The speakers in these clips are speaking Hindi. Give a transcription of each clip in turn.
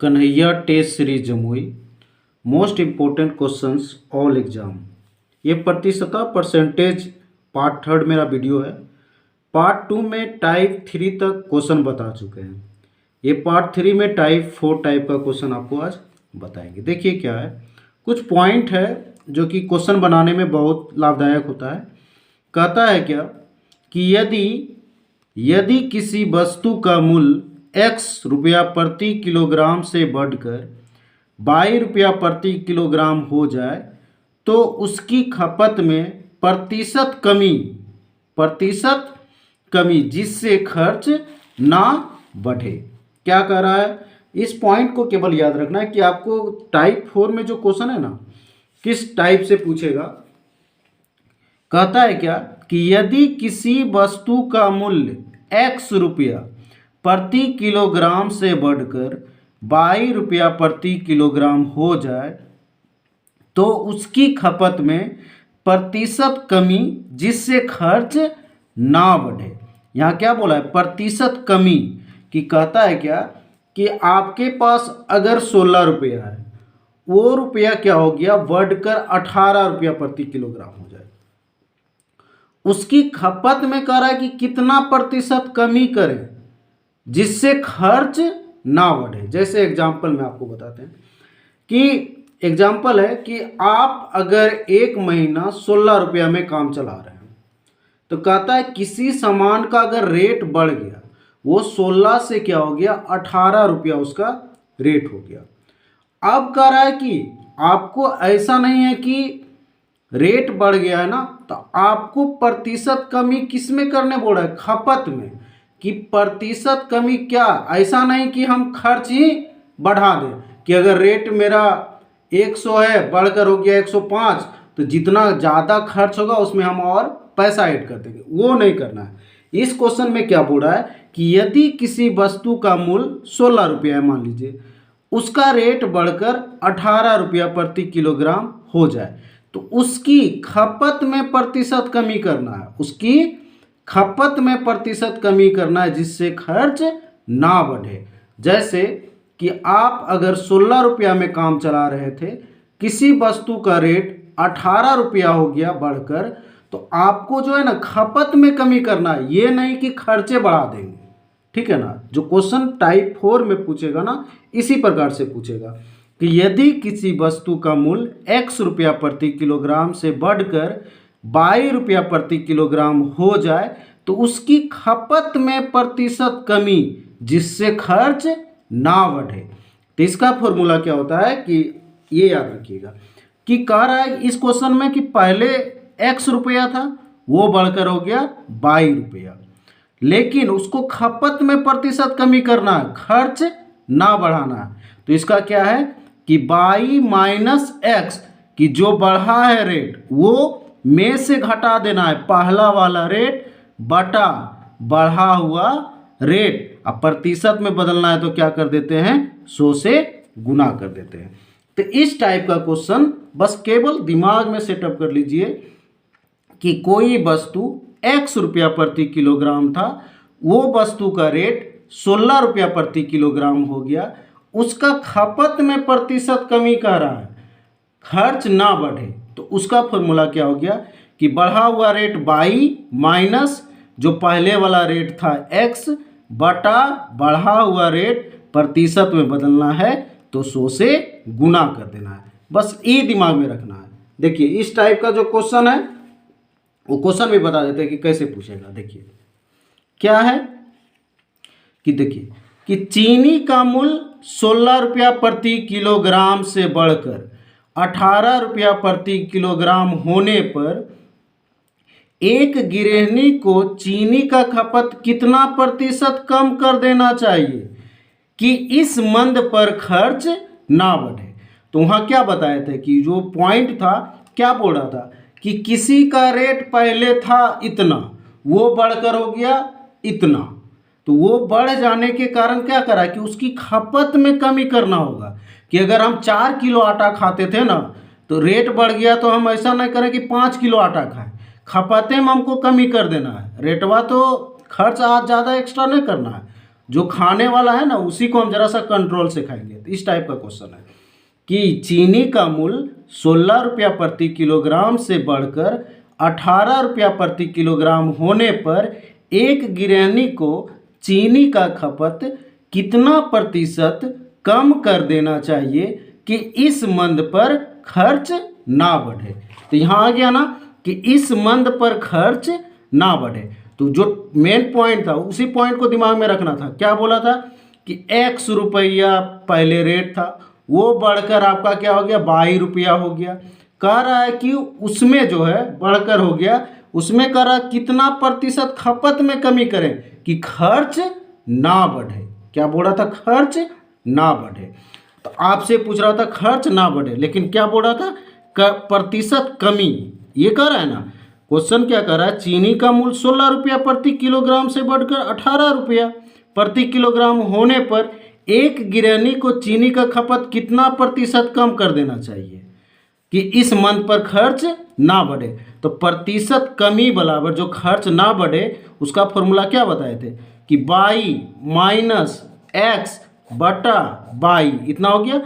Kanhaiya test series Jamui most important questions all exam. ये प्रतिशतता परसेंटेज पार्ट थर्ड मेरा वीडियो है। पार्ट टू में टाइप थ्री तक क्वेश्चन बता चुके हैं। ये पार्ट थ्री में टाइप फोर टाइप का क्वेश्चन आपको आज बताएंगे। देखिए क्या है, कुछ पॉइंट है जो कि क्वेश्चन बनाने में बहुत लाभदायक होता है। कहता है क्या कि यदि किसी वस्तु का मूल्य x रुपया प्रति किलोग्राम से बढ़कर ₹22 प्रति किलोग्राम हो जाए तो उसकी खपत में प्रतिशत कमी जिससे खर्च ना बढ़े। क्या कह रहा है, इस पॉइंट को केवल याद रखना है कि आपको टाइप फोर में जो क्वेश्चन है ना, किस टाइप से पूछेगा। कहता है क्या कि यदि किसी वस्तु का मूल्य x रुपया प्रति किलोग्राम से बढ़कर ₹22 प्रति किलोग्राम हो जाए तो उसकी खपत में प्रतिशत कमी जिससे खर्च ना बढ़े। यहाँ क्या बोला है, प्रतिशत कमी कि कहता है क्या कि आपके पास अगर 16 रुपया है, वो रुपया क्या हो गया बढ़कर 18 रुपया प्रति किलोग्राम हो जाए। उसकी खपत में कह रहा है कि कितना प्रतिशत कमी करें जिससे खर्च ना बढ़े। जैसे एग्जाम्पल में आपको बताते हैं कि एग्जाम्पल है कि आप अगर एक महीना 16 रुपया में काम चला रहे हैं, तो कहता है किसी सामान का अगर रेट बढ़ गया, वो 16 से क्या हो गया 18 रुपया उसका रेट हो गया। अब कह रहा है कि आपको ऐसा नहीं है कि रेट बढ़ गया है ना, तो आपको प्रतिशत कमी किस में करने बोल रहा है, खपत में। कि प्रतिशत कमी क्या, ऐसा नहीं कि हम खर्च ही बढ़ा दें कि अगर रेट मेरा 100 है बढ़कर हो गया 105, तो जितना ज़्यादा खर्च होगा उसमें हम और पैसा ऐड कर देंगे, वो नहीं करना है। इस क्वेश्चन में क्या बोल रहा है कि यदि किसी वस्तु का मूल्य 16 रुपया है, मान लीजिए उसका रेट बढ़कर 18 रुपया प्रति किलोग्राम हो जाए, तो उसकी खपत में प्रतिशत कमी करना है, उसकी खपत में प्रतिशत कमी करना है जिससे खर्च ना बढ़े। जैसे कि आप अगर 16 रुपया में काम चला रहे थे, किसी वस्तु का रेट 18 रुपया हो गया बढ़कर, तो आपको जो है ना खपत में कमी करना है, ये नहीं कि खर्चे बढ़ा देंगे। ठीक है ना, जो क्वेश्चन टाइप फोर में पूछेगा ना, इसी प्रकार से पूछेगा कि यदि किसी वस्तु का मूल्य x रुपया प्रति किलोग्राम से बढ़कर ₹22 प्रति किलोग्राम हो जाए तो उसकी खपत में प्रतिशत कमी जिससे खर्च ना बढ़े। तो इसका फॉर्मूला क्या होता है कि ये याद रखिएगा कि कह रहा है इस क्वेश्चन में कि पहले x रुपया था, वो बढ़कर हो गया ₹22, लेकिन उसको खपत में प्रतिशत कमी करना है, खर्च ना बढ़ाना है। तो इसका क्या है कि y माइनस x की जो बढ़ा है रेट वो में से घटा देना है, पहला वाला रेट बटा बढ़ा हुआ रेट। अब प्रतिशत में बदलना है तो क्या कर देते हैं, 100 से गुना कर देते हैं। तो इस टाइप का क्वेश्चन बस केवल दिमाग में सेटअप कर लीजिए कि कोई वस्तु x रुपया प्रति किलोग्राम था, वो वस्तु का रेट 16 रुपया प्रति किलोग्राम हो गया, उसका खपत में प्रतिशत कमी कर रहा है, खर्च ना बढ़े। तो उसका फॉर्मूला क्या हो गया कि बढ़ा हुआ रेट y माइनस जो पहले वाला रेट था x बटा बढ़ा हुआ रेट प्रतिशत में बदलना है तो 100 से गुना कर देना है। बस ये दिमाग में रखना है। देखिए इस टाइप का जो क्वेश्चन है वो क्वेश्चन भी बता देते हैं कि कैसे पूछेगा। देखिए क्या है कि देखिए कि चीनी का मूल्य 16 रुपया प्रति किलोग्राम से बढ़कर 18 रुपया प्रति किलोग्राम होने पर एक गृहिणी को चीनी का खपत कितना प्रतिशत कम कर देना चाहिए कि इस मंद पर खर्च ना बढ़े। तो वहाँ क्या बताए थे कि जो पॉइंट था क्या बोल रहा था कि किसी का रेट पहले था इतना, वो बढ़कर हो गया इतना, तो वो बढ़ जाने के कारण क्या करा कि उसकी खपत में कमी करना होगा। कि अगर हम 4 किलो आटा खाते थे ना, तो रेट बढ़ गया तो हम ऐसा नहीं करें कि 5 किलो आटा खाएं, खपतें में हमको कमी कर देना है। रेटवा तो खर्च आज ज़्यादा एक्स्ट्रा नहीं करना है, जो खाने वाला है ना उसी को हम जरा सा कंट्रोल से खाएंगे। तो इस टाइप का क्वेश्चन है कि चीनी का मूल्य 16 रुपया प्रति किलोग्राम से बढ़कर 18 रुपया प्रति किलोग्राम होने पर एक गृहिणी को चीनी का खपत कितना प्रतिशत कम कर देना चाहिए कि इस मंद पर खर्च ना बढ़े। तो यहाँ आ गया ना कि इस मंद पर खर्च ना बढ़े। तो जो मेन पॉइंट था उसी पॉइंट को दिमाग में रखना था। क्या बोला था कि x रुपया पहले रेट था, वो बढ़कर आपका क्या हो गया 22 रुपया हो गया। कह रहा है कि उसमें जो है बढ़कर हो गया, उसमें कह रहा कितना प्रतिशत खपत में कमी करें कि खर्च ना बढ़े। क्या बोल रहा था, खर्च ना बढ़े। तो आपसे पूछ रहा था खर्च ना बढ़े, लेकिन क्या बोल रहा था प्रतिशत कमी। ये कह रहा है ना क्वेश्चन, क्या कर रहा है, चीनी का मूल्य 16 रुपया प्रति किलोग्राम से बढ़कर 18 रुपया प्रति किलोग्राम होने पर एक गृहिणी को चीनी का खपत कितना प्रतिशत कम कर देना चाहिए कि इस मंथ पर खर्च ना बढ़े। तो प्रतिशत कमी बराबर जो खर्च ना बढ़े उसका फॉर्मूला क्या बताए थे कि बाई माइनस एक्स बटा बाई, इतना हो गया।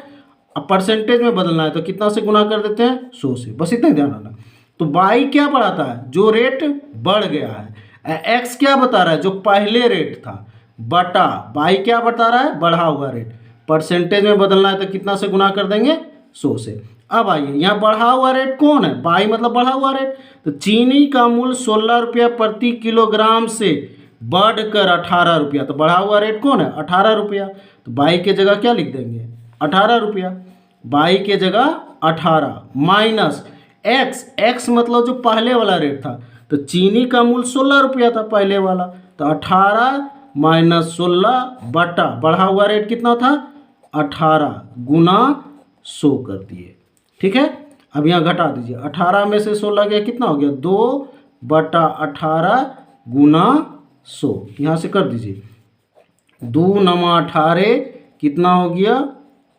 अब परसेंटेज में बदलना है तो कितना से गुना कर देते हैं 100 से, बस इतना ही ध्यान रखना। तो बाई क्या बढ़ाता है, जो रेट बढ़ गया है। एक्स क्या बता रहा है, जो पहले रेट था, बटा बाई क्या बता रहा है, बढ़ा हुआ रेट। परसेंटेज में बदलना है तो कितना से गुना कर देंगे 100 से। अब आइए यहाँ बढ़ा हुआ रेट कौन है, बाई मतलब बढ़ा हुआ रेट। तो चीनी का मूल्य 16 रुपया प्रति किलोग्राम से बढ़कर 18 रुपया, तो बढ़ा हुआ रेट कौन है 18 रुपया। तो बाई के जगह क्या लिख देंगे 18 रुपया, बाई के जगह 18 माइनस एक्स, एक्स मतलब जो पहले वाला रेट था। तो चीनी का मूल्य 16 रुपया था पहले वाला, तो 18 माइनस 16 बटा बढ़ा हुआ रेट कितना था 18 गुना 100 कर दिए। ठीक है, अब यहाँ घटा दीजिए, 18 में से 16 गया कितना हो गया 2 बटा 18 गुना 100। यहाँ से कर दीजिए 2 नमा 18 कितना हो गया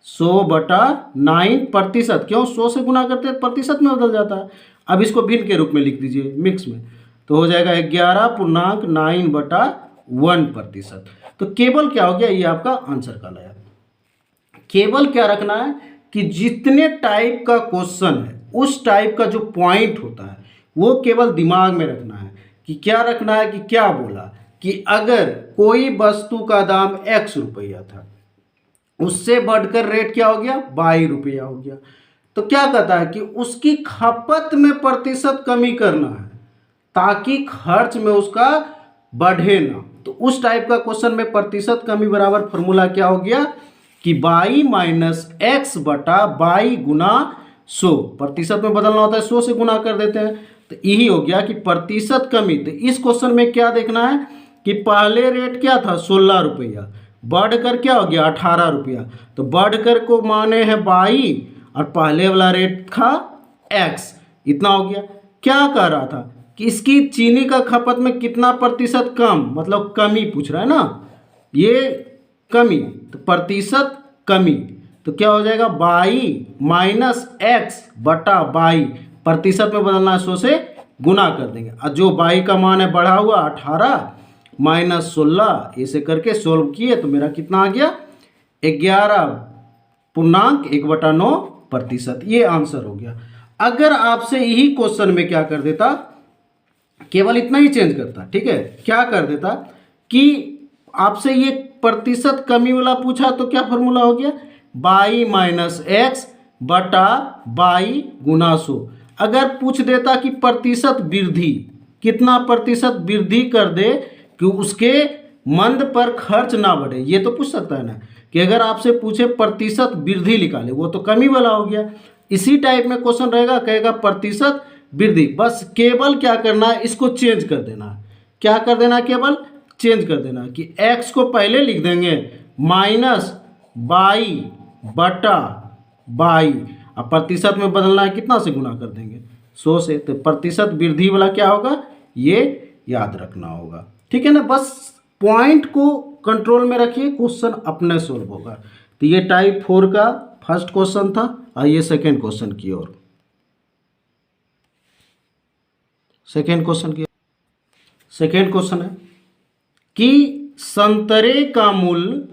100 बटा 9 प्रतिशत। क्यों 100 से गुना करते हैं प्रतिशत में बदल जाता है। अब इसको भिन्न के रूप में लिख दीजिए मिक्स में, तो हो जाएगा 11.9 बटा 1 प्रतिशत। तो केवल क्या हो गया, ये आपका आंसर कहलाया। केवल क्या रखना है कि जितने टाइप का क्वेश्चन है उस टाइप का जो पॉइंट होता है वो केवल दिमाग में रखना है कि क्या रखना है कि क्या बोला कि अगर कोई वस्तु का दाम x रुपया था, उससे बढ़कर रेट क्या हो गया 22 रुपया हो गया, तो क्या कहता है कि उसकी खपत में प्रतिशत कमी करना है ताकि खर्च में उसका बढ़े ना। तो उस टाइप का क्वेश्चन में प्रतिशत कमी बराबर फॉर्मूला क्या हो गया कि बाई माइनस एक्स बटा बाई गुना 100। प्रतिशत में बदलना होता है 100 से गुना कर देते हैं, तो यही हो गया कि प्रतिशत कमी। तो इस क्वेश्चन में क्या देखना है कि पहले रेट क्या था 16 रुपया, बढ़कर क्या हो गया 18 रुपया। तो बढ़कर को माने हैं 22 और पहले वाला रेट था x, इतना हो गया। क्या कह रहा था कि इसकी चीनी का खपत में कितना प्रतिशत कम, मतलब कमी पूछ रहा है ना, ये कमी, तो प्रतिशत कमी। तो क्या हो जाएगा 22 माइनस एक्स बटा 22, प्रतिशत में बदलना है 100 से गुना कर देंगे। और जो 22 का मान है बढ़ा हुआ 18 माइनस 16, ऐसे करके सोल्व किए तो मेरा कितना आ गया 11.1 बटा 9 प्रतिशत। ये आंसर हो गया। अगर आपसे यही क्वेश्चन में क्या कर देता, केवल इतना ही चेंज करता, ठीक है, क्या कर देता कि आपसे ये प्रतिशत कमी वाला पूछा तो क्या फॉर्मूला हो गया बाई माइनस एक्स बटा बाई गुना 100। अगर पूछ देता कि प्रतिशत वृद्धि, कितना प्रतिशत वृद्धि कर दे कि उसके मंद पर खर्च ना बढ़े, ये तो पूछ सकता है ना। कि अगर आपसे पूछे प्रतिशत वृद्धि निकाले, वो तो कमी वाला हो गया। इसी टाइप में क्वेश्चन रहेगा, कहेगा प्रतिशत वृद्धि, बस केवल क्या करना है इसको चेंज कर देना है। क्या कर देना है, केवल चेंज कर देना है कि x को पहले लिख देंगे माइनस बाई बटा बाई, अब प्रतिशत में बदलना है कितना से गुना कर देंगे 100 से। तो प्रतिशत वृद्धि वाला क्या होगा ये याद रखना होगा, ठीक है ना। बस पॉइंट को कंट्रोल में रखिए, क्वेश्चन अपने सोल्व होगा। तो ये टाइप 4 का फर्स्ट क्वेश्चन था। आइए सेकेंड क्वेश्चन की ओर। सेकेंड क्वेश्चन है कि संतरे का मूल्य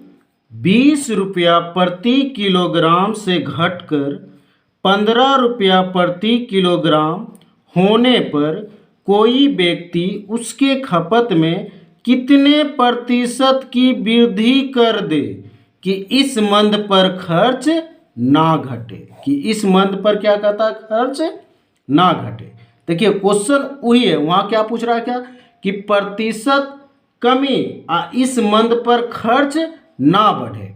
20 रुपया प्रति किलोग्राम से घटकर 15 रुपया प्रति किलोग्राम होने पर कोई व्यक्ति उसके खपत में कितने प्रतिशत की वृद्धि कर दे कि इस मंद पर खर्च ना घटे, कि इस मंद पर क्या कहता है, खर्च ना घटे। देखिए क्वेश्चन वही है, वहाँ क्या पूछ रहा है, क्या कि प्रतिशत कमी इस मंद पर खर्च ना बढ़े।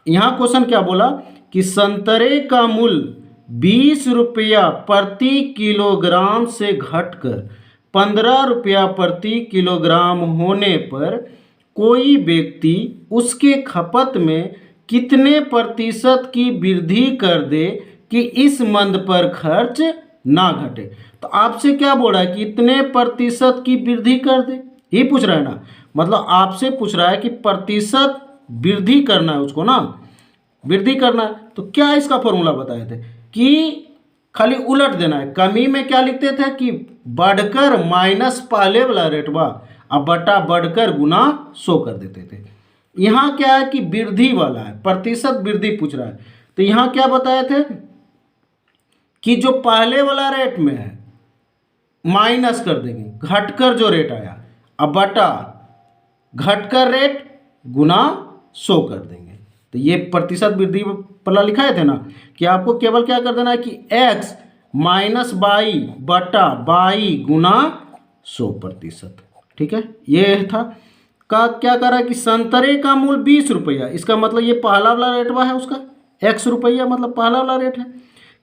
यहाँ क्वेश्चन क्या बोला कि संतरे का मूल्य 20 रुपया प्रति किलोग्राम से घटकर 15 रुपया प्रति किलोग्राम होने पर कोई व्यक्ति उसके खपत में कितने प्रतिशत की वृद्धि कर दे कि इस मंद पर खर्च ना घटे। तो आपसे क्या बोल रहा है कि इतने प्रतिशत की वृद्धि कर दे, ये पूछ रहा है ना, मतलब आपसे पूछ रहा है कि प्रतिशत वृद्धि करना है उसको ना, वृद्धि करना है। तो क्या इसका फॉर्मूला बताए थे कि खाली उलट देना है। कमी में क्या लिखते थे कि बढ़कर माइनस पहले वाला रेट बा, अब बटा बढ़कर गुना 100 कर देते थे। यहाँ क्या है कि वृद्धि वाला है, प्रतिशत वृद्धि पूछ रहा है। तो यहाँ क्या बताए थे कि जो पहले वाला रेट में है माइनस कर देंगे, घटकर जो रेट आया, अब बटा घटकर रेट गुना 100 कर देंगे। तो ये प्रतिशत वृद्धि वाला लिखाए थे ना कि आपको केवल क्या कर देना है कि x माइनस बाई बटा बाई गुना 100%। ठीक है, ये था। का क्या कर रहा है कि संतरे का मूल्य 20 रुपया, इसका मतलब ये पहला वाला रेट है उसका x रुपया, मतलब पहला वाला रेट है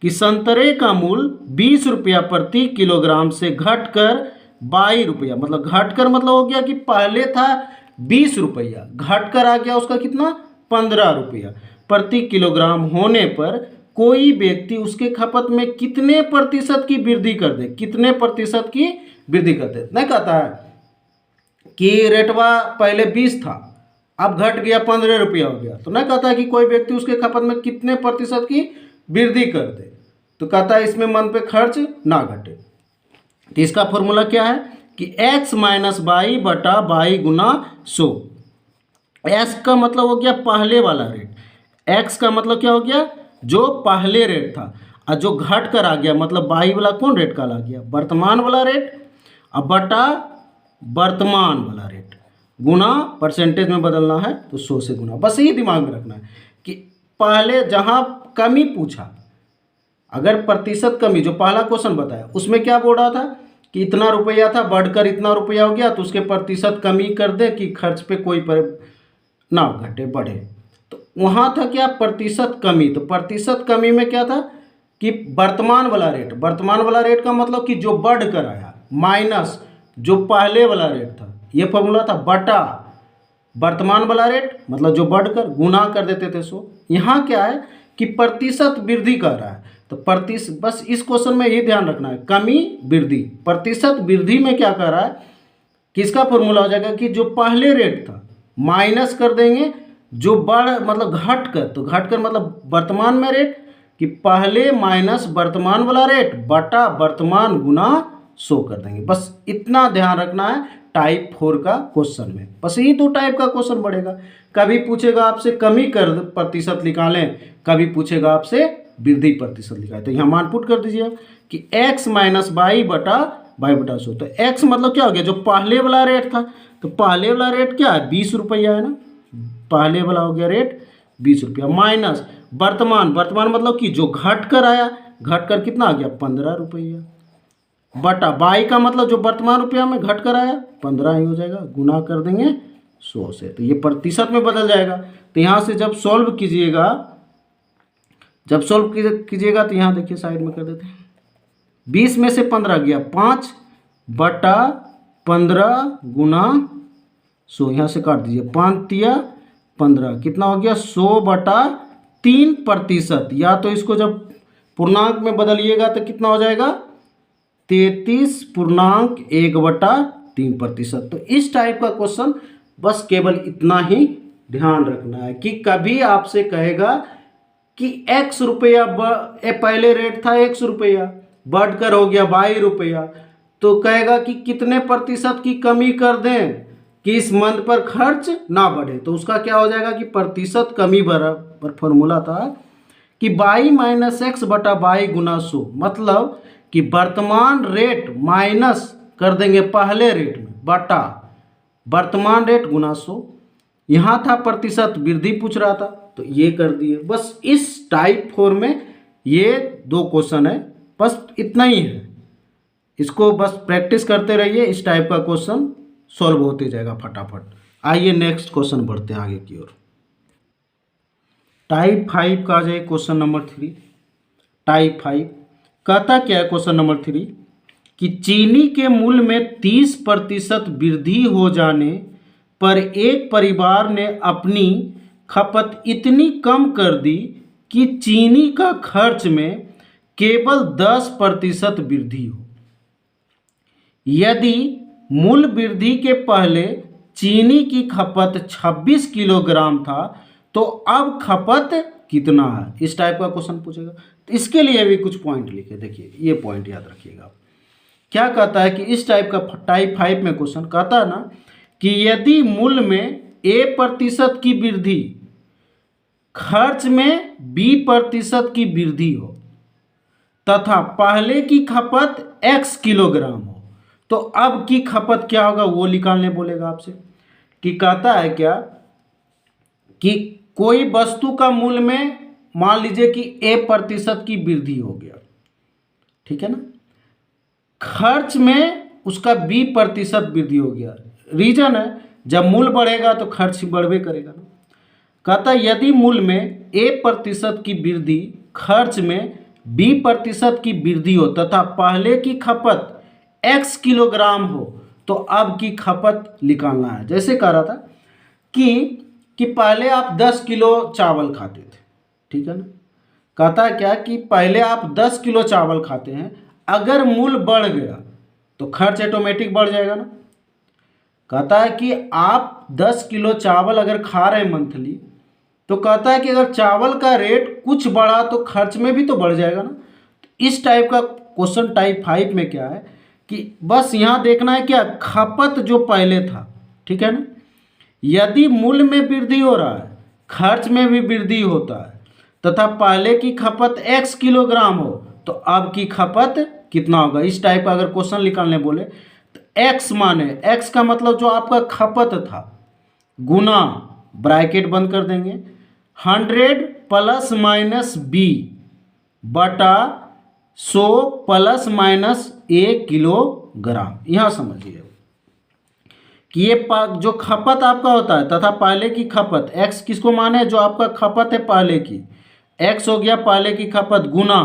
कि संतरे का मूल्य 20 रुपया प्रति किलोग्राम से घटकर 22 रुपया, मतलब घटकर मतलब हो गया कि पहले था 20 रुपया, घटकर आ गया उसका कितना 15 रुपया प्रति किलोग्राम होने पर कोई व्यक्ति उसके खपत में कितने प्रतिशत की वृद्धि कर दे, कितने प्रतिशत की वृद्धि कर दे। नहीं कहता है कि रेटवा पहले 20 था अब घट गया 15 रुपया हो गया, तो नहीं कहता है कि कोई व्यक्ति उसके खपत में कितने प्रतिशत की वृद्धि कर दे, तो कहता है इसमें मन पे खर्च ना घटे। तो इसका फॉर्मूला क्या है कि x माइनस बाई बटा बाई गुना 100। x का मतलब हो गया पहले वाला रेट, x का मतलब क्या हो गया जो पहले रेट था, और जो घट कर आ गया मतलब बाई वाला कौन रेट का आ गया, वर्तमान वाला रेट, अब बटा वर्तमान वाला रेट गुना परसेंटेज में बदलना है तो 100 से गुना। बस यही दिमाग में रखना है कि पहले जहाँ कमी पूछा, अगर प्रतिशत कमी जो पहला क्वेश्चन बताया उसमें क्या बोल रहा था कि इतना रुपया था बढ़कर इतना रुपया हो गया, तो उसके प्रतिशत कमी कर दे कि खर्च पे कोई ना घटे बढ़े। तो वहाँ था क्या प्रतिशत कमी, तो प्रतिशत कमी में क्या था कि वर्तमान वाला रेट, वर्तमान वाला रेट का मतलब कि जो बढ़ कर आया माइनस जो पहले वाला रेट था, ये फॉर्मूला था, बटा वर्तमान वाला रेट मतलब जो बढ़कर गुना कर देते थे 100। यहाँ क्या है कि प्रतिशत वृद्धि कर रहा है, तो प्रतिशत, बस इस क्वेश्चन में ये ध्यान रखना है, कमी वृद्धि, प्रतिशत वृद्धि में क्या कर रहा है, किसका फॉर्मूला हो जाएगा कि जो पहले रेट था माइनस कर देंगे जो बढ़ मतलब घट कर, तो घट कर मतलब वर्तमान में रेट कि पहले माइनस वर्तमान वाला रेट बटा वर्तमान गुना 100 कर देंगे। बस इतना ध्यान रखना है टाइप 4 का क्वेश्चन में, बस यही 2 टाइप का क्वेश्चन बढ़ेगा। कभी पूछेगा आपसे कमी कर प्रतिशत निकालें, कभी पूछेगा आपसे वृद्धि प्रतिशत निकालें। तो यहाँ मान पुट कर दीजिए कि x माइनस बाई बटा 100। तो x मतलब क्या हो गया जो पहले वाला रेट था, तो पहले वाला रेट क्या है 20 रुपया है ना, पहले वाला हो गया रेट 20 रुपया माइनस वर्तमान, वर्तमान मतलब कि जो घट कर आया, घट कर कितना आ गया 15 रुपया, बटा बाई का मतलब जो वर्तमान रुपया में घट कर आया 15 ही हो जाएगा, गुना कर देंगे 100 से, तो ये प्रतिशत में बदल जाएगा। तो यहाँ से जब सॉल्व कीजिएगा, जब सॉल्व कीजिएगा तो यहाँ देखिए साइड में कर देते हैं, 20 में से 15 गया 5 बटा 15 गुना 100, यहाँ से काट दीजिए 5 तिया 15, कितना हो गया 100 बटा 3%, या तो इसको जब पूर्णांक में बदलिएगा तो कितना हो जाएगा 33.1/3%। तो इस टाइप का क्वेश्चन बस केवल इतना ही ध्यान रखना है कि कभी आपसे कहेगा कि x रुपया पहले रेट था x रुपया बढ़कर हो गया 22 रुपया, तो कहेगा कि कितने प्रतिशत की कमी कर दें कि इस मंथ पर खर्च ना बढ़े, तो उसका क्या हो जाएगा कि प्रतिशत कमी बराबर फॉर्मूला था कि बाई माइनस एक्स बटा बाई गुना 100, मतलब कि वर्तमान रेट माइनस कर देंगे पहले रेट में बटा वर्तमान रेट गुना 100। यहाँ था प्रतिशत वृद्धि पूछ रहा था तो ये कर दिए। बस इस टाइप 4 में ये 2 क्वेश्चन है, बस इतना ही है। इसको बस प्रैक्टिस करते रहिए, इस टाइप का क्वेश्चन सॉल्व होते जाएगा फटाफट। आइए नेक्स्ट क्वेश्चन बढ़ते हैं आगे की ओर। टाइप 5 का आ जाए क्वेश्चन नंबर 3। टाइप 5 कहता क्या है क्वेश्चन नंबर 3 कि चीनी के मूल्य में 30% वृद्धि हो जाने पर एक परिवार ने अपनी खपत इतनी कम कर दी कि चीनी का खर्च में केवल 10% वृद्धि हो। यदि मूल्य वृद्धि के पहले चीनी की खपत 26 किलोग्राम था तो अब खपत कितना है, इस टाइप का क्वेश्चन पूछेगा। तो इसके लिए भी कुछ पॉइंट लिखे, देखिए ये पॉइंट याद रखिएगा। क्या कहता है कि इस टाइप का टाइप 5 में क्वेश्चन कहता है ना कि यदि मूल्य में A% की वृद्धि, खर्च में B% की वृद्धि हो तथा पहले की खपत X किलोग्राम हो तो अब की खपत क्या होगा वो निकालने बोलेगा आपसे। कि कहता है क्या कि कोई वस्तु का मूल्य में मान लीजिए कि A% की वृद्धि हो गया, ठीक है ना, खर्च में उसका B% वृद्धि हो गया। रीजन है जब मूल्य बढ़ेगा तो खर्च बढ़वे करेगा ना। कहता है यदि मूल्य में A% की वृद्धि, खर्च में B% की वृद्धि हो तथा पहले की खपत X किलोग्राम हो तो अब की खपत निकालना है। जैसे कह रहा था कि पहले आप 10 किलो चावल खाते थे, ठीक है ना। कहता है क्या कि पहले आप 10 किलो चावल खाते हैं, अगर मूल्य बढ़ गया तो खर्च ऑटोमेटिक बढ़ जाएगा ना। कहता है कि आप 10 किलो चावल अगर खा रहे हैं मंथली, तो कहता है कि अगर चावल का रेट कुछ बढ़ा तो खर्च में भी तो बढ़ जाएगा ना। इस टाइप का क्वेश्चन टाइप 5 में क्या है कि बस यहाँ देखना है क्या, खपत जो पहले था, ठीक है ना, यदि मूल्य में वृद्धि हो रहा है, खर्च में भी वृद्धि होता है तथा पहले की खपत X किलोग्राम हो तो अब की खपत कितना होगा। इस टाइप का अगर क्वेश्चन निकालने बोले तो X माने, X का मतलब जो आपका खपत था गुना, ब्रैकेट बंद कर देंगे, 100 प्लस माइनस B बटा 100 प्लस माइनस 1 किलोग्राम। यहाँ समझिए कि ये जो खपत आपका होता है तथा पहले की खपत, X किसको माने, जो आपका खपत है पहले की, X हो गया पहले की खपत गुना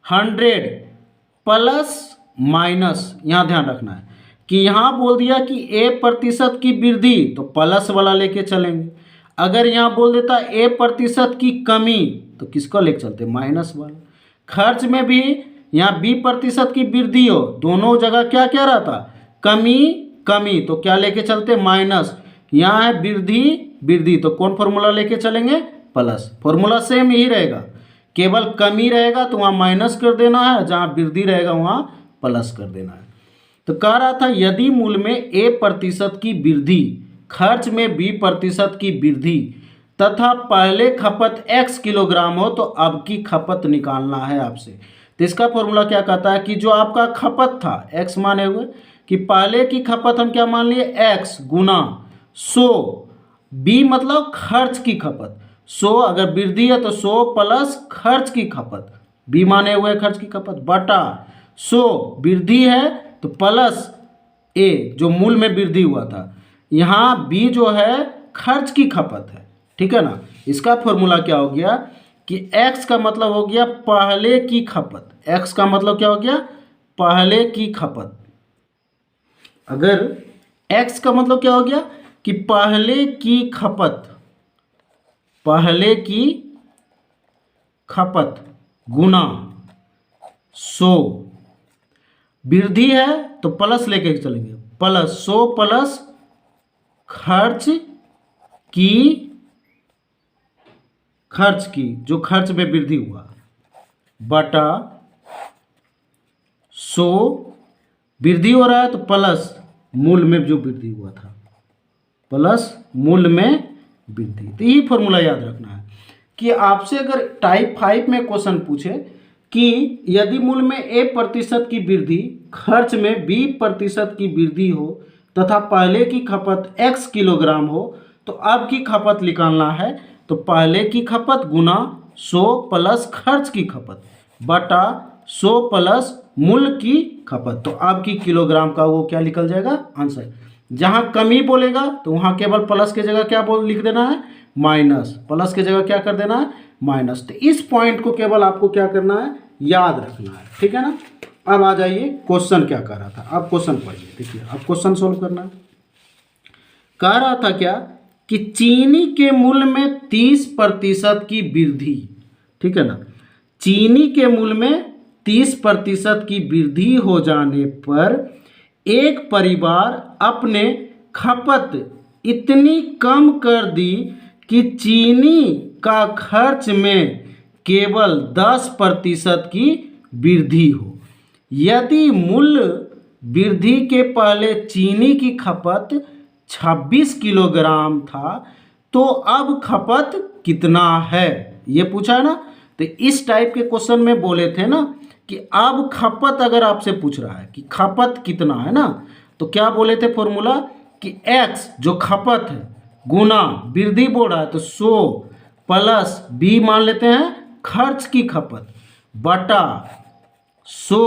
100 प्लस माइनस, यहाँ ध्यान रखना है कि यहाँ बोल दिया कि A% की वृद्धि तो प्लस वाला लेके चलेंगे, अगर यहाँ बोल देता A% की कमी तो किसको लेके चलते, माइनस वाला। खर्च में भी यहाँ B% की वृद्धि हो, दोनों जगह क्या क्या रहता, कमी कमी, तो क्या लेके चलते, माइनस। यहाँ है वृद्धि वृद्धि तो कौन फॉर्मूला लेके चलेंगे, प्लस। फॉर्मूला सेम ही रहेगा, केवल कमी रहेगा तो वहाँ माइनस कर देना है, जहाँ वृद्धि रहेगा वहाँ प्लस कर देना है। तो कह रहा था यदि मूल्य में A% की वृद्धि, खर्च में B% की वृद्धि तथा पहले खपत X किलोग्राम हो तो अब की खपत निकालना है आपसे। तो इसका फॉर्मूला क्या कहता है कि जो आपका खपत था X माने हुए कि पहले की खपत हम क्या मान लिए X गुना 100, B मतलब खर्च की खपत, 100 अगर वृद्धि है तो 100 प्लस खर्च की खपत, B माने हुए खर्च की खपत बटा 100 वृद्धि है तो प्लस A जो मूल में वृद्धि हुआ था, यहाँ B जो है खर्च की खपत है, ठीक है ना। इसका फॉर्मूला क्या हो गया कि X का मतलब हो गया पहले की खपत, X का मतलब क्या हो गया, पहले की खपत। अगर X का मतलब क्या हो गया कि पहले की खपत, पहले की खपत गुना 100, वृद्धि है तो प्लस लेके चलेंगे, प्लस 100 प्लस खर्च की जो खर्च में वृद्धि हुआ बटा 100 वृद्धि हो रहा है तो प्लस मूल में जो वृद्धि हुआ था, प्लस मूल्य में वृद्धि। तो यही फॉर्मूला याद रखना है कि आपसे अगर टाइप 5 में क्वेश्चन पूछे कि यदि मूल्य में A% की वृद्धि, खर्च में B% की वृद्धि हो तथा पहले की खपत X किलोग्राम हो तो अब की खपत निकालना है। तो पहले की खपत गुना 100 प्लस खर्च की खपत बटा 100 प्लस मूल्य की खपत। तो अब की किलोग्राम का वो क्या निकल जाएगा आंसर। जहाँ कमी बोलेगा तो वहाँ केवल प्लस की जगह क्या लिख देना है माइनस, प्लस की जगह क्या कर देना है माइनस। तो इस पॉइंट को केवल आपको क्या करना है याद रखना है, ठीक है ना। अब आ जाइए क्वेश्चन क्या कह रहा था। अब क्वेश्चन पढ़िए, देखिए अब क्वेश्चन सोल्व करना है। कह रहा था क्या कि चीनी के मूल्य में 30% की वृद्धि, ठीक है ना। चीनी के मूल्य में 30% की वृद्धि हो जाने पर एक परिवार अपने खपत इतनी कम कर दी कि चीनी का खर्च में केवल 10% की वृद्धि हो। यदि मूल्य वृद्धि के पहले चीनी की खपत 26 किलोग्राम था तो अब खपत कितना है, ये पूछा है ना। तो इस टाइप के क्वेश्चन में बोले थे ना कि अब खपत अगर आपसे पूछ रहा है कि खपत कितना है ना, तो क्या बोले थे फॉर्मूला कि x जो खपत है गुना वृद्धि बोल रहा है तो 100 प्लस b मान लेते हैं खर्च की खपत बटा 100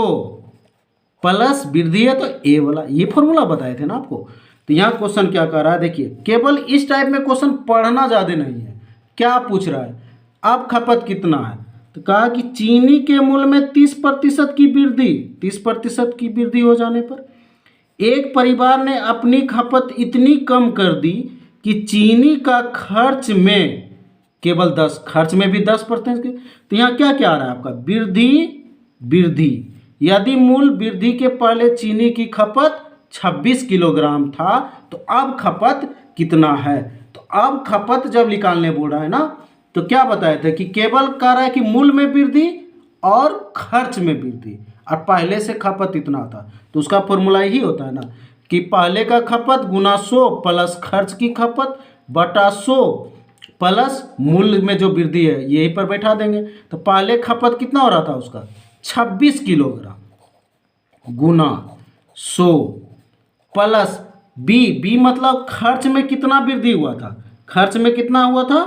प्लस वृद्धि है तो a वाला, ये फॉर्मूला बताए थे ना आपको। तो यहाँ क्वेश्चन क्या कर रहा है देखिए, केवल इस टाइप में क्वेश्चन पढ़ना ज़्यादा नहीं है। क्या पूछ रहा है अब खपत कितना है, तो कहा कि चीनी के मूल्य में 30% की वृद्धि, 30% की वृद्धि हो जाने पर एक परिवार ने अपनी खपत इतनी कम कर दी कि चीनी का खर्च में केवल 10, खर्च में भी 10%। तो यहाँ क्या क्या आ रहा है आपका वृद्धि। यदि मूल वृद्धि के पहले चीनी की खपत 26 किलोग्राम था तो अब खपत कितना है। तो अब खपत जब निकालने बोल रहा है ना तो क्या बताए थे कि केवल कह रहा है कि मूल्य में वृद्धि और खर्च में वृद्धि, और पहले से खपत इतना था तो उसका फॉर्मूला यही होता है ना कि पहले का खपत गुना 100 प्लस खर्च की खपत बटा 100 प्लस मूल्य में जो वृद्धि है यही पर बैठा देंगे। तो पहले खपत कितना हो रहा था उसका 26 किलोग्राम गुना 100 प्लस बी मतलब खर्च में कितना वृद्धि हुआ था, खर्च में कितना हुआ था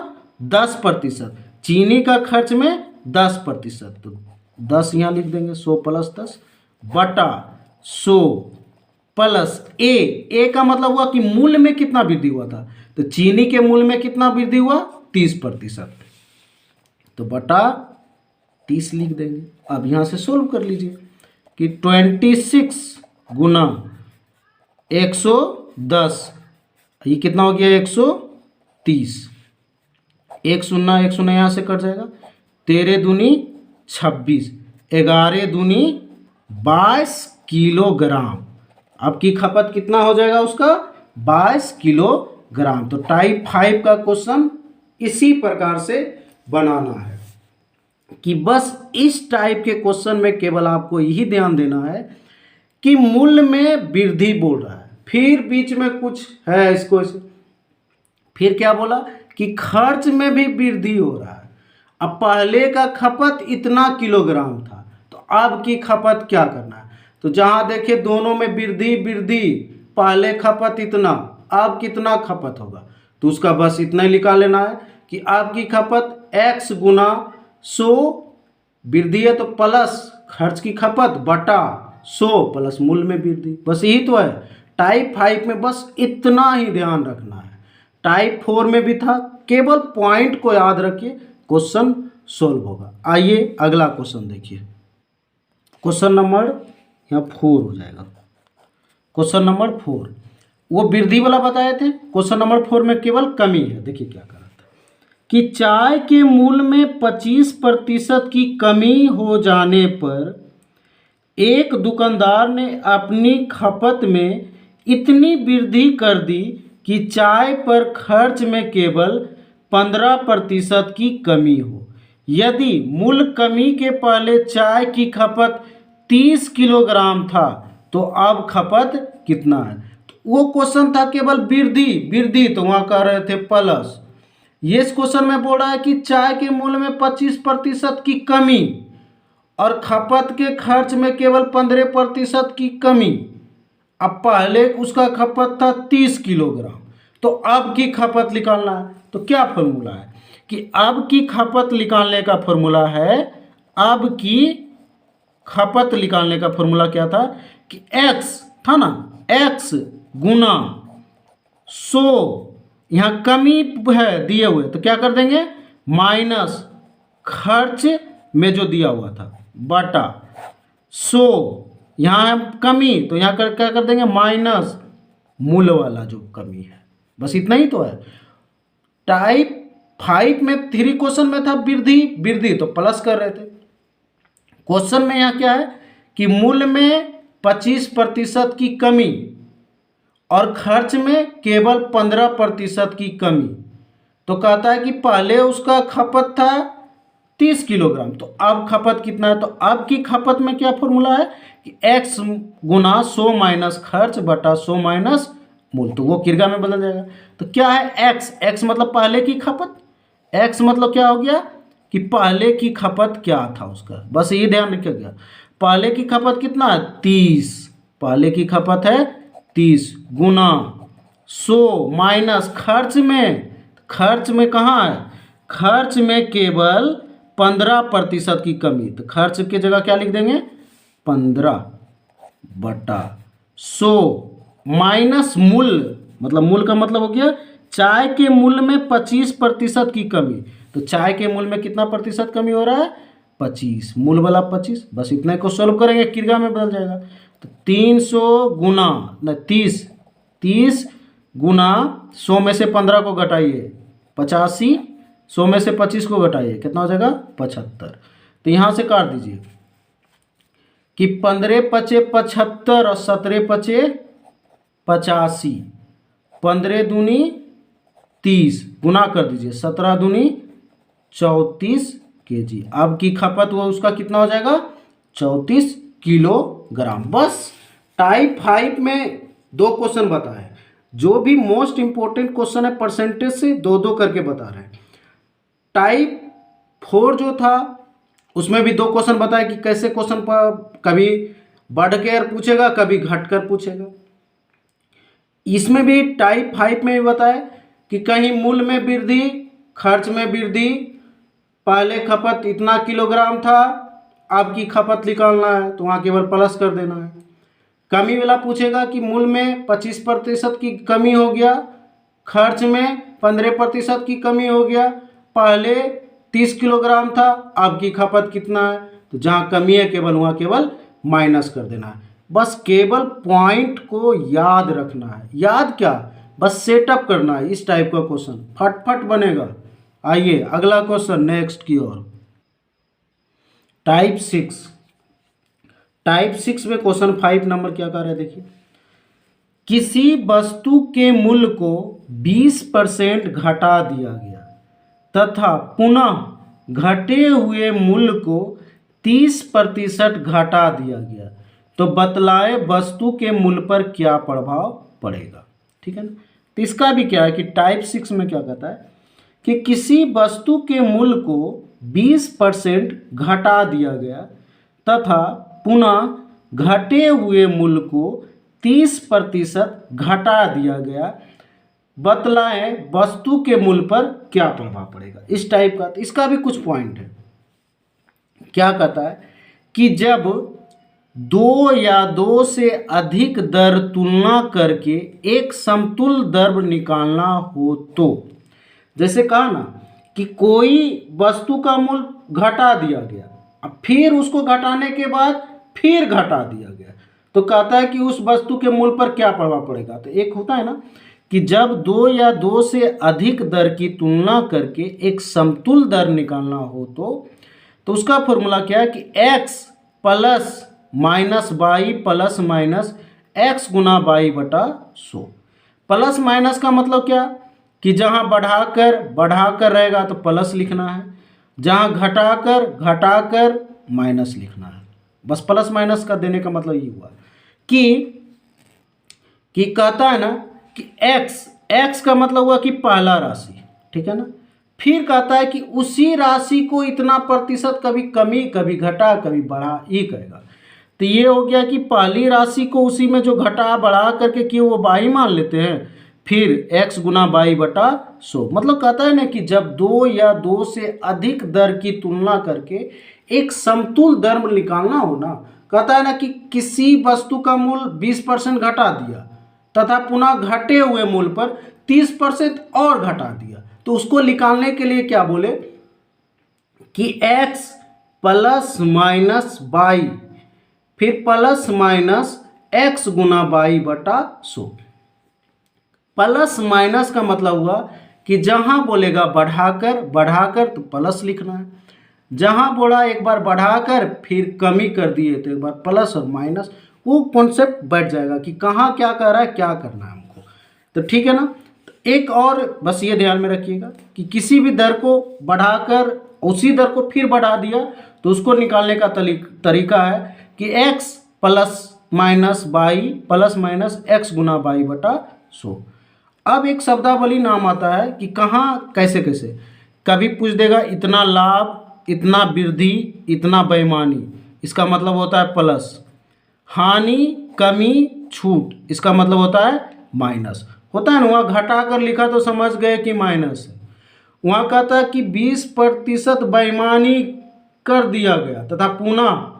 10%, चीनी का खर्च में 10%। तो 10 यहाँ लिख देंगे 100 प्लस 10 बटा 100 प्लस ए का मतलब हुआ कि मूल्य में कितना वृद्धि हुआ था। तो चीनी के मूल्य में कितना वृद्धि हुआ 30%, तो बटा 30 लिख देंगे। अब यहाँ से सोल्व कर लीजिए कि 26 गुना 110, ये कितना हो गया 130, एक शून्य यहाँ से कट जाएगा, 13 दूनी 26, 11 दूनी 22 किलोग्राम। अब की खपत कितना हो जाएगा उसका 22 किलोग्राम। तो टाइप 5 का क्वेश्चन इसी प्रकार से बनाना है कि बस इस टाइप के क्वेश्चन में केवल आपको यही ध्यान देना है कि मूल्य में वृद्धि बोल रहा है, फिर बीच में कुछ है इसको फिर क्या बोला कि खर्च में भी वृद्धि हो रहा है। अब पहले का खपत इतना किलोग्राम था तो अब की खपत क्या करना है, तो जहां देखिए दोनों में वृद्धि, पहले खपत इतना अब कितना खपत होगा तो उसका बस इतना ही निकाल लेना है कि अब की खपत x गुना 100 वृद्धि है तो प्लस खर्च की खपत बटा 100 प्लस मूल्य में वृद्धि। बस यही तो है टाइप 5 में, बस इतना ही ध्यान रखना है। टाइप 4 में भी था, केवल पॉइंट को याद रखिए क्वेश्चन सोल्व होगा। आइए अगला क्वेश्चन देखिए, क्वेश्चन नंबर यहाँ 4 हो जाएगा। क्वेश्चन नंबर 4 वो वृद्धि वाला बताए थे, क्वेश्चन नंबर 4 में केवल कमी है। देखिए क्या करा था कि चाय के मूल्य में 25% की कमी हो जाने पर एक दुकानदार ने अपनी खपत में इतनी वृद्धि कर दी कि चाय पर खर्च में केवल 15% की कमी हो। यदि मूल्य कमी के पहले चाय की खपत 30 किलोग्राम था तो अब खपत कितना है। तो वो क्वेश्चन था केवल वृद्धि वृद्धि, तो वहाँ कह रहे थे प्लस। ये इस क्वेश्चन में बोल रहा है कि चाय के मूल्य में 25% की कमी और खपत के खर्च में केवल 15% की कमी। अब पहले उसका खपत था 30 किलोग्राम, तो अब की खपत निकालना है। तो क्या फॉर्मूला है कि अब की खपत निकालने का फॉर्मूला है, अब की खपत निकालने का फॉर्मूला क्या था कि x था ना, x गुना 100, यहाँ कमी है दिए हुए, तो क्या कर देंगे माइनस खर्च में जो दिया हुआ था बटा 100, यहाँ है कमी, तो यहाँ क्या कर देंगे माइनस मूल वाला जो कमी है। बस इतना ही तो है। टाइप 5 में 3 क्वेश्चन में था वृद्धि वृद्धि, तो प्लस कर रहे थे। क्वेश्चन में यहाँ क्या है कि मूल्य में 25% की कमी और खर्च में केवल 15% की कमी। तो कहता है कि पहले उसका खपत था 30 किलोग्राम, तो अब खपत कितना है, तो अब की खपत में क्या फॉर्मूला है कि x गुना 100 माइनस खर्च बटा 100 माइनस मूल, तो वो किरगा में बदल जाएगा। तो क्या है x, x मतलब पहले की खपत, x मतलब क्या हो गया कि पहले की खपत क्या था उसका, बस ये ध्यान रखिएगा। पहले की खपत कितना है 30, पहले की खपत है 30 गुना 100 माइनस खर्च में कहाँ है, खर्च में केवल 15% की कमी, तो खर्च की जगह क्या लिख देंगे 15 बटा 100 माइनस मूल्य, मतलब मूल्य का मतलब हो गया चाय के मूल्य में 25% की कमी। तो चाय के मूल्य में कितना प्रतिशत कमी हो रहा है 25, मूल वाला 25, बस इतना को सॉल्व करेंगे किरगा में बदल जाएगा। तो 300 गुना 30 गुना 100 में से 15 को घटाइए 85, 100 में से 25 को घटाइए कितना हो जाएगा 75। तो यहाँ से काट दीजिए कि 15 पचे 75 और 17 पचे 85, 15 दूनी 30 गुना कर दीजिए 17 दूनी 34 kg। अब की खपत वो उसका कितना हो जाएगा 34 किलोग्राम। बस टाइप 5 में 2 क्वेश्चन बताए, जो भी मोस्ट इंपॉर्टेंट क्वेश्चन है परसेंटेज से 2-2 करके बता रहे हैं। टाइप 4 जो था उसमें भी 2 क्वेश्चन बताए कि कैसे क्वेश्चन पर कभी बढ़ कर पूछेगा कभी घट कर पूछेगा। इसमें भी टाइप 5 में भी बताया कि कहीं मूल्य में वृद्धि खर्च में वृद्धि, पहले खपत इतना किलोग्राम था अब की खपत निकालना है तो वहाँ केवल प्लस कर देना है। कमी वाला पूछेगा कि मूल्य में 25% की कमी हो गया, खर्च में 15% की कमी हो गया, पहले 30 किलोग्राम था अब की खपत कितना है, तो जहाँ कमी है केवल वहाँ केवल माइनस कर देना है। बस केवल पॉइंट को याद रखना है, याद क्या बस सेटअप करना है। इस टाइप का क्वेश्चन फटफट बनेगा। आइए अगला क्वेश्चन नेक्स्ट की ओर। टाइप 6 में क्वेश्चन 5 नंबर क्या कह रहे हैं देखिए, किसी वस्तु के मूल्य को 20% घटा दिया गया तथा पुनः घटे हुए मूल्य को 30% घटा दिया गया, तो बतलाए वस्तु के मूल्य पर क्या प्रभाव पड़ेगा। ठीक है ना। तो इसका भी क्या है कि टाइप 6 में क्या कहता है कि किसी वस्तु के मूल्य को 20% घटा दिया गया तथा पुनः घटे हुए मूल्य को 30% घटा दिया गया, बतलाएं वस्तु के मूल्य पर क्या प्रभाव पड़ेगा। इस टाइप का। तो इसका भी कुछ पॉइंट है। क्या कहता है कि जब 2 या 2 से अधिक दर तुलना करके एक समतुल्य दर निकालना हो, तो जैसे कहा ना कि कोई वस्तु का मूल्य घटा दिया गया, अब फिर उसको घटाने के बाद फिर घटा दिया गया, तो कहता है कि उस वस्तु के मूल्य पर क्या प्रभाव पड़ेगा। तो एक होता है ना कि जब 2 या 2 से अधिक दर की तुलना करके एक समतुल्य दर निकालना हो, तो उसका फॉर्मूला क्या है कि x plus minus Y plus minus X गुना वाई बटा 100। प्लस माइनस का मतलब क्या कि जहाँ बढ़ाकर रहेगा तो प्लस लिखना है, जहाँ घटाकर माइनस लिखना है। बस प्लस माइनस का देने का मतलब ये हुआ कि कहता है ना कि x का मतलब हुआ कि पहला राशि, ठीक है ना। फिर कहता है कि उसी राशि को इतना प्रतिशत कभी कमी कभी घटा कभी बढ़ा ही करेगा। तो ये हो गया कि पहली राशि को उसी में जो घटा बढ़ा करके कि वो बाई मान लेते हैं, फिर x गुना बाई बटा 100। मतलब कहता है ना कि जब दो या दो से अधिक दर की तुलना करके एक समतुल दर निकालना हो ना, कहता है ना कि किसी वस्तु का मूल्य 20% घटा दिया तथा पुनः घटे हुए मूल्य पर 30% और घटा दिया, तो उसको निकालने के लिए क्या बोले कि x प्लस माइनस बाई फिर plus minus x Guna by बटा 100। प्लस माइनस का मतलब हुआ कि जहां बोलेगा बढ़ाकर तो प्लस लिखना है, जहां बोला एक बार बढ़ाकर फिर कमी कर दिए तो एक बार प्लस और माइनस, वो कॉन्सेप्ट बैठ जाएगा कि कहाँ क्या कर रहा है, क्या करना है हमको। तो ठीक है ना। तो एक और बस ये ध्यान में रखिएगा कि किसी भी दर को बढ़ाकर उसी दर को फिर बढ़ा दिया तो उसको निकालने का तरीका है कि x plus minus by plus minus x Guna by बटा 100। अब एक शब्दावली नाम आता है कि कहाँ कैसे कैसे, कभी पूछ देगा इतना लाभ, इतना वृद्धि, इतना बेईमानी, इसका मतलब होता है प्लस, हानि, कमी, छूट, इसका मतलब होता है माइनस। होता है ना, वहाँ घटा कर लिखा तो समझ गए कि माइनस है। वहाँ कहता है कि 20% बेईमानी कर दिया गया तथा पुनः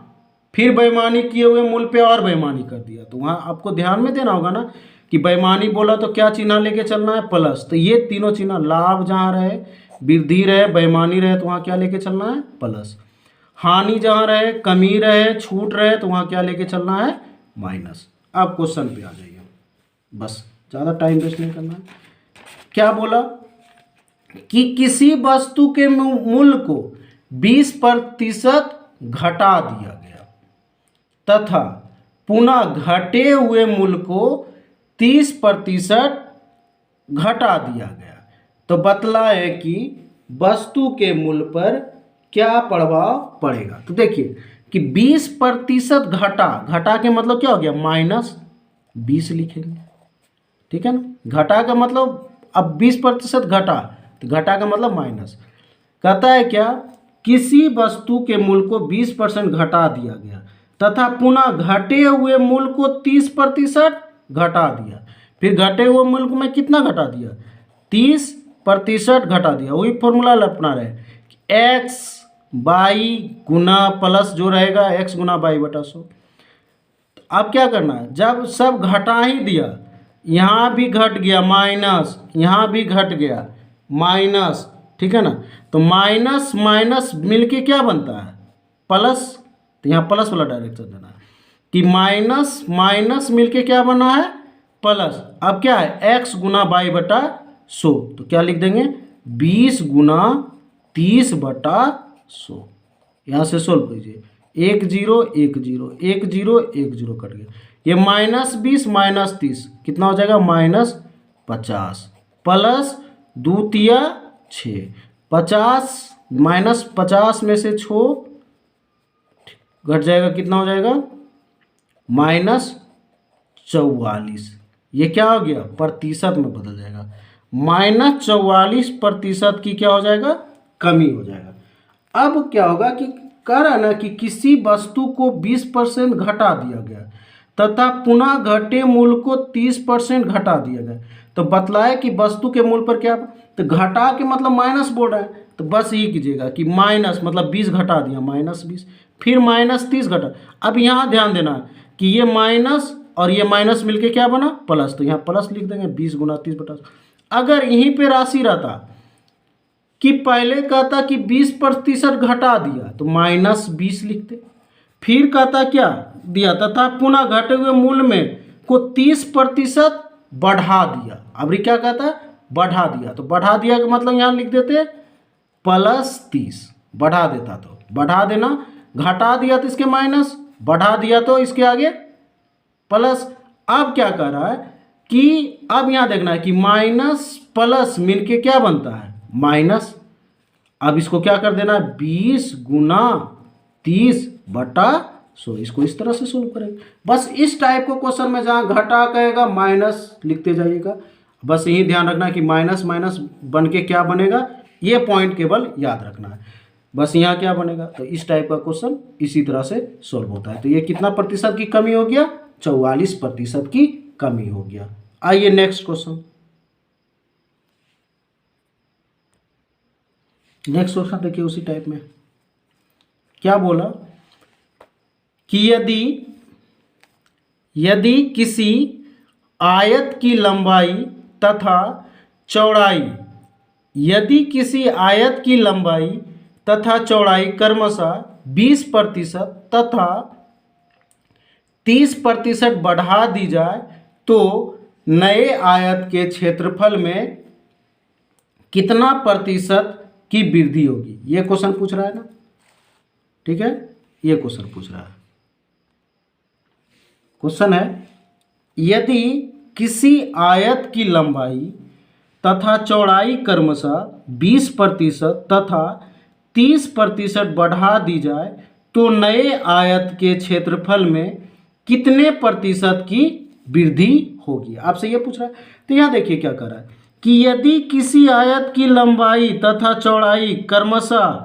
फिर बेईमानी किए हुए मूल्य पे और बेईमानी कर दिया, तो वहाँ आपको ध्यान में देना होगा ना कि बेईमानी बोला तो क्या चिन्ह लेके चलना है, प्लस। तो ये तीनों चिन्ह, लाभ जहाँ रहे, वृद्धि रहे, बेईमानी रहे, तो वहाँ क्या लेके चलना है, प्लस। हानि जहाँ रहे, कमी रहे, छूट रहे, तो वहाँ क्या लेके चलना है, माइनस। आप क्वेश्चन पे आ जाइए, बस ज़्यादा टाइम वेस्ट नहीं करना है। क्या बोला कि किसी वस्तु के मूल्य को 20% घटा दिया गया तथा पुनः घटे हुए मूल्य को 30% घटा दिया गया, तो बतलाए कि वस्तु के मूल्य पर क्या प्रभाव पड़ेगा। तो देखिए कि 20% घटा के मतलब क्या हो गया, -20 लिखेंगे, ठीक है ना। घटा का मतलब अब 20% घटा, तो घटा का मतलब माइनस। कहता है क्या, किसी वस्तु के मूल्य को 20% घटा दिया गया तथा पुनः घटे हुए मूल्य को 30% घटा दिया। फिर घटे हुए मूल्य को मैं कितना घटा दिया, 30% घटा दिया। वही फॉर्मूला अपना रहे, x बाई गुना प्लस जो रहेगा x गुना बाई बटा 100। अब क्या करना है, जब सब घटा ही दिया, यहाँ भी घट गया माइनस, यहाँ भी घट गया माइनस, ठीक है ना। तो माइनस माइनस मिलके क्या बनता है, प्लस। तो यहाँ प्लस वाला डायरेक्शन देना है कि माइनस माइनस मिलके क्या बना है, प्लस। अब क्या है, x गुना बाई बटा 100, तो क्या लिख देंगे, 20 गुना 30 बटा 100। यहाँ से सोल्व कीजिए, 1 0 1 0 1 0 1 0 कट गया। ये -20 -30 कितना हो जाएगा, -50 प्लस 2 तिया 6, 50 -50 में से 6 घट जाएगा, कितना हो जाएगा, -44। ये क्या हो गया, प्रतिशत में बदल जाएगा, -44% की क्या हो जाएगा, कमी हो जाएगा। अब क्या होगा कि कह रहा है ना कि किसी वस्तु को 20% घटा दिया गया तथा पुनः घटे मूल्य को 30% घटा दिया गया, तो बतलाए कि वस्तु के मूल्य पर क्या, तो घटा के मतलब माइनस बोल रहा है, तो बस यही कीजिएगा कि माइनस मतलब 20 घटा दिया, -20, फिर -30 घटा। अब यहाँ ध्यान देना कि ये माइनस और ये माइनस मिलके क्या बना, प्लस, तो यहाँ प्लस लिख देंगे, 20 गुना 30 बटा। अगर यहीं पे राशि रहता कि पहले कहता कि 20% घटा दिया तो -20 लिखते, फिर कहता क्या दिया, तथा पुनः घटे हुए मूल्य में को 30% बढ़ा दिया। अब क्या कहता, बढ़ा दिया, तो बढ़ा दिया का मतलब यहाँ लिख देते +30, बढ़ा देता तो बढ़ा देना, घटा दिया तो इसके माइनस, बढ़ा दिया तो इसके आगे प्लस। अब क्या कर रहा है कि अब यहाँ देखना है कि माइनस प्लस मिलके क्या बनता है, माइनस। अब इसको क्या कर देना है, 20 गुना 30 बटा 100। इसको इस तरह से सोल्व करेंगे। बस इस टाइप को क्वेश्चन में जहाँ घटा कहेगा माइनस लिखते जाइएगा। बस यही ध्यान रखना कि माइनस माइनस बन के क्या बनेगा, ये पॉइंट केवल याद रखना है। बस यहाँ क्या बनेगा, तो इस टाइप का क्वेश्चन इसी तरह से सोल्व होता है। तो ये कितना प्रतिशत की कमी हो गया, 44% की कमी हो गया। आइए नेक्स्ट क्वेश्चन। नेक्स्ट क्वेश्चन देखिए उसी टाइप में क्या बोला कि यदि किसी आयत की लंबाई तथा चौड़ाई, यदि किसी आयत की लंबाई तथा चौड़ाई क्रमशः 20% तथा 30% बढ़ा दी जाए तो नए आयत के क्षेत्रफल में कितना प्रतिशत की वृद्धि होगी। ये क्वेश्चन पूछ रहा है ना, ठीक है, ये क्वेश्चन पूछ रहा है। क्वेश्चन है यदि किसी आयत की लंबाई तथा चौड़ाई क्रमशः 20% तथा 30% बढ़ा दी जाए तो नए आयत के क्षेत्रफल में कितने प्रतिशत की वृद्धि होगी। आपसे ये पूछ रहा है। तो यहाँ देखिए क्या कर रहा है कि यदि किसी आयत की लंबाई तथा चौड़ाई क्रमशः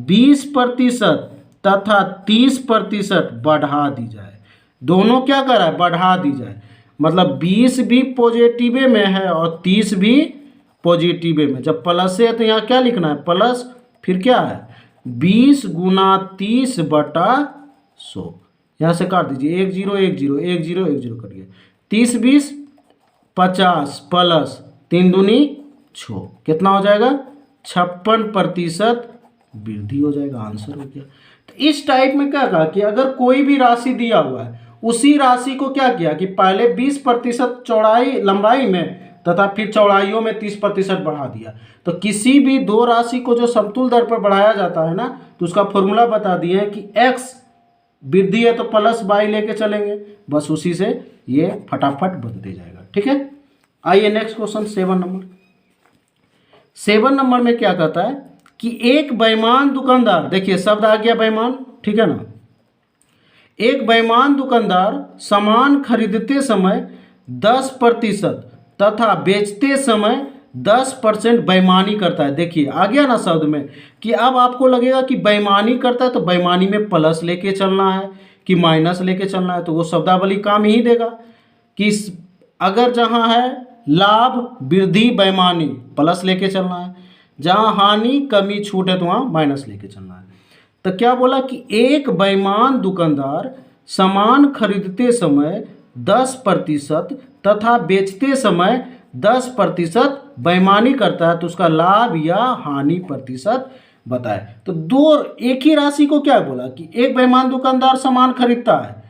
20% तथा 30% बढ़ा दी जाए, दोनों क्या कर रहा है, बढ़ा दी जाए, मतलब 20 भी पॉजिटिव में है और 30 भी पॉजिटिव में। जब प्लस है तो यहाँ क्या लिखना है, प्लस, फिर क्या है 20 गुना 30 बटा 100। यहाँ से काट दीजिए, 1 0 1 0 1 0 1 0 कट गया। 30 20 50 प्लस 3 दूनी 6, कितना हो जाएगा 56% वृद्धि हो जाएगा। आंसर हो गया। तो इस टाइप में क्या कहा कि अगर कोई भी राशि दिया हुआ है, उसी राशि को क्या किया कि पहले 20% चौड़ाई लंबाई में तथा फिर चौड़ाइयों में 30% बढ़ा दिया। तो किसी भी दो राशि को जो समतुल दर पर बढ़ाया जाता है ना, तो उसका फॉर्मूला बता दिए हैं कि x वृद्धि है तो प्लस y लेके चलेंगे, बस उसी से ये फटाफट बनते जाएगा। ठीक है, आइए नेक्स्ट क्वेश्चन 7 नंबर। 7 नंबर में क्या कहता है कि एक बेईमान दुकानदार, देखिए शब्द आ गया बेईमान, ठीक है ना। एक बेईमान दुकानदार सामान खरीदते समय 10% तथा बेचते समय 10% बेईमानी करता है। देखिए आ गया ना शब्द में कि अब आपको लगेगा कि बेईमानी करता है तो बेईमानी में प्लस लेके चलना है कि माइनस लेके चलना है, तो वो शब्दावली काम ही देगा कि अगर जहाँ है लाभ वृद्धि बेईमानी प्लस लेके चलना है, जहाँ हानि कमी छूट है तो वहाँ माइनस लेके चलना है। तो क्या बोला कि एक बेईमान दुकानदार सामान खरीदते समय 10% तथा बेचते समय 10% बेईमानी करता है, तो उसका लाभ या हानि प्रतिशत बताए। तो दो एक ही राशि को क्या बोला कि एक बेईमान दुकानदार सामान खरीदता है,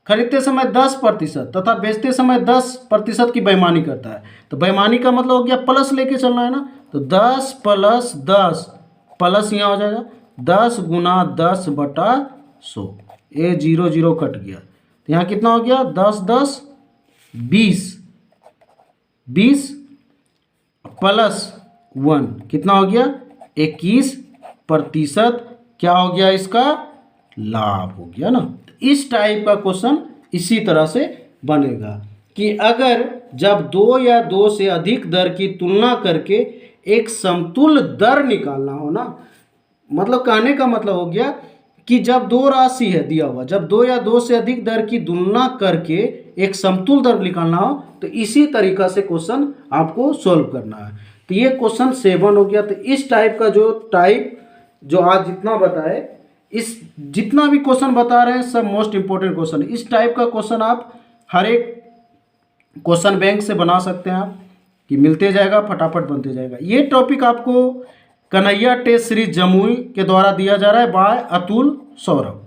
खरीदते समय 10% तथा बेचते समय 10% की बेईमानी करता है। तो बेईमानी का मतलब हो गया प्लस लेके चलना है ना, तो 10 + 10 प्लस यहाँ हो जाएगा 10 गुना 10 बटा 100। ये 0 0 कट गया, तो यहाँ कितना हो गया 10 10 20 20 प्लस 1 कितना हो गया 21%। क्या हो गया इसका लाभ हो गया ना। इस टाइप का क्वेश्चन इसी तरह से बनेगा कि अगर जब दो या दो से अधिक दर की तुलना करके एक समतुल दर निकालना हो ना, मतलब कहने का मतलब हो गया कि जब दो राशि है दिया हुआ, जब दो या दो से अधिक दर की तुलना करके एक समतुल दर निकालना हो, तो इसी तरीका से क्वेश्चन आपको सोल्व करना है। तो ये क्वेश्चन 7 हो गया। तो इस टाइप का जो आज जितना बताए, इस जितना भी क्वेश्चन बता रहे हैं सब मोस्ट इंपॉर्टेंट क्वेश्चन है। इस टाइप का क्वेश्चन आप हर एक क्वेश्चन बैंक से बना सकते हैं आप, कि मिलते जाएगा फटाफट बनते जाएगा। ये टॉपिक आपको कन्हैया टेस्ट सीरीज जमुई के द्वारा दिया जा रहा है बाय अतुल सौरभ।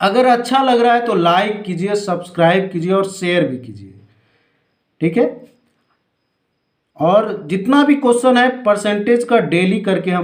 अगर अच्छा लग रहा है तो लाइक कीजिए, सब्सक्राइब कीजिए और शेयर भी कीजिए, ठीक है। और जितना भी क्वेश्चन है परसेंटेज का डेली करके हम